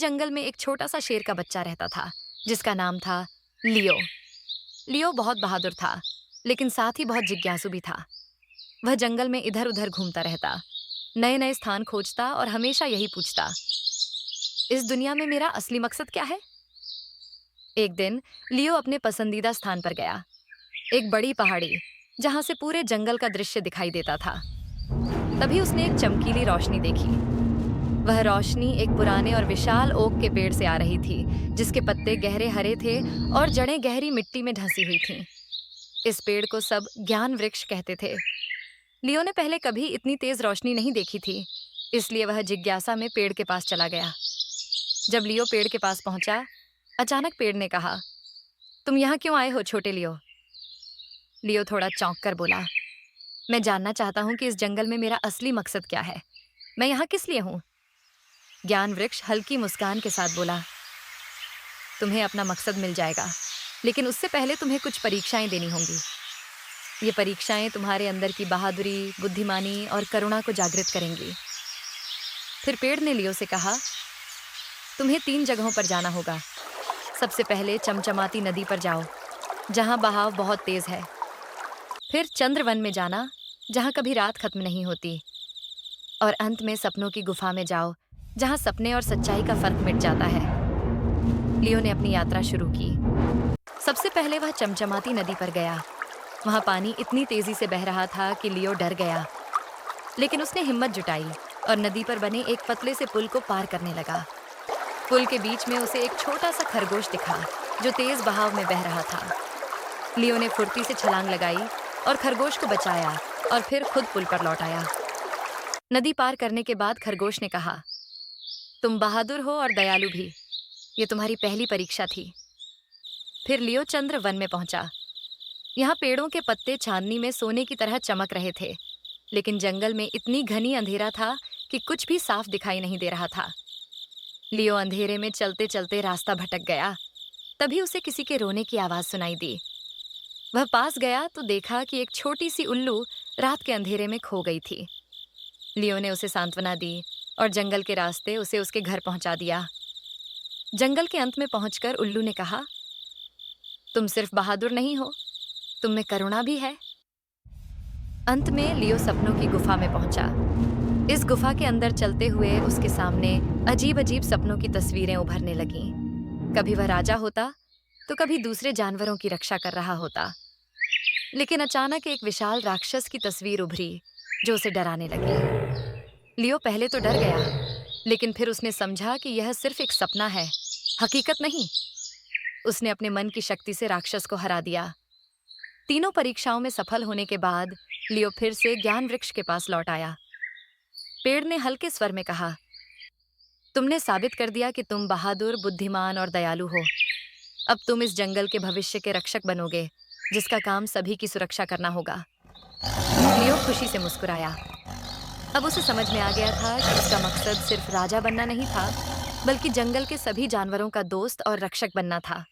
जंगल में एक छोटा सा शेर का बच्चा रहता था जिसका नाम था लियो। लियो बहुत बहादुर था, लेकिन साथ ही बहुत जिज्ञासु भी था। वह जंगल में इधर उधर घूमता रहता, नए नए स्थान खोजता और हमेशा यही पूछता, इस दुनिया में मेरा असली मकसद क्या है। एक दिन लियो अपने पसंदीदा स्थान पर गया, एक बड़ी पहाड़ी जहां से पूरे जंगल का दृश्य दिखाई देता था। तभी उसने एक चमकीली रोशनी देखी। वह रोशनी एक पुराने और विशाल ओक के पेड़ से आ रही थी, जिसके पत्ते गहरे हरे थे और जड़ें गहरी मिट्टी में धंसी हुई थीं। इस पेड़ को सब ज्ञान वृक्ष कहते थे। लियो ने पहले कभी इतनी तेज रोशनी नहीं देखी थी, इसलिए वह जिज्ञासा में पेड़ के पास चला गया। जब लियो पेड़ के पास पहुंचा, अचानक पेड़ ने कहा, तुम यहाँ क्यों आए हो छोटे लियो? लियो थोड़ा चौंक कर बोला, मैं जानना चाहता हूँ कि इस जंगल में मेरा असली मकसद क्या है। मैं यहाँ किस लिए हूँ? ज्ञान वृक्ष हल्की मुस्कान के साथ बोला, तुम्हें अपना मकसद मिल जाएगा, लेकिन उससे पहले तुम्हें कुछ परीक्षाएं देनी होंगी। ये परीक्षाएं तुम्हारे अंदर की बहादुरी, बुद्धिमानी और करुणा को जागृत करेंगी। फिर पेड़ ने लियो से कहा, तुम्हें 3 जगहों पर जाना होगा। सबसे पहले चमचमाती नदी पर जाओ, जहां बहाव बहुत तेज है। फिर चंद्रवन में जाना, जहां कभी रात खत्म नहीं होती। और अंत में सपनों की गुफा में जाओ, जहां सपने और सच्चाई का फर्क मिट जाता है। लियो ने अपनी यात्रा शुरू की। सबसे पहले वह चमचमाती नदी पर गया। वहां पानी इतनी तेजी से बह रहा था कि लियो डर गया, लेकिन उसने हिम्मत जुटाई और नदी पर बने एक पतले से पुल को पार करने लगा। पुल के बीच में उसे एक छोटा सा खरगोश दिखा, जो तेज बहाव में बह रहा था। लियो ने फुर्ती से छलांग लगाई और खरगोश को बचाया और फिर खुद पुल पर लौट आया। नदी पार करने के बाद खरगोश ने कहा, तुम बहादुर हो और दयालु भी। ये तुम्हारी पहली परीक्षा थी। फिर लियो चंद्र वन में पहुंचा। यहाँ पेड़ों के पत्ते चांदनी में सोने की तरह चमक रहे थे, लेकिन जंगल में इतनी घनी अंधेरा था कि कुछ भी साफ दिखाई नहीं दे रहा था। लियो अंधेरे में चलते चलते रास्ता भटक गया। तभी उसे किसी के रोने की आवाज सुनाई दी। वह पास गया तो देखा कि एक छोटी सी उल्लू रात के अंधेरे में खो गई थी। लियो ने उसे सांत्वना दी और जंगल के रास्ते उसे उसके घर पहुंचा दिया। जंगल के अंत में पहुंचकर उल्लू ने कहा, तुम सिर्फ बहादुर नहीं हो, तुम में करुणा भी है। अंत में लियो सपनों की गुफा में पहुंचा। इस गुफा के अंदर चलते हुए उसके सामने अजीब अजीब सपनों की तस्वीरें उभरने लगीं। कभी वह राजा होता तो कभी दूसरे जानवरों की रक्षा कर रहा होता। लेकिन अचानक एक विशाल राक्षस की तस्वीर उभरी जो उसे डराने लगी। लियो पहले तो डर गया, लेकिन फिर उसने समझा कि यह सिर्फ एक सपना है, हकीकत नहीं। उसने अपने मन की शक्ति से राक्षस को हरा दिया। तीनों परीक्षाओं में सफल होने के बाद लियो फिर से ज्ञान वृक्ष के पास लौट आया। पेड़ ने हल्के स्वर में कहा, तुमने साबित कर दिया कि तुम बहादुर, बुद्धिमान और दयालु हो। अब तुम इस जंगल के भविष्य के रक्षक बनोगे, जिसका काम सभी की सुरक्षा करना होगा। लियो खुशी से मुस्कुराया। अब उसे समझ में आ गया था कि उसका मकसद सिर्फ राजा बनना नहीं था, बल्कि जंगल के सभी जानवरों का दोस्त और रक्षक बनना था।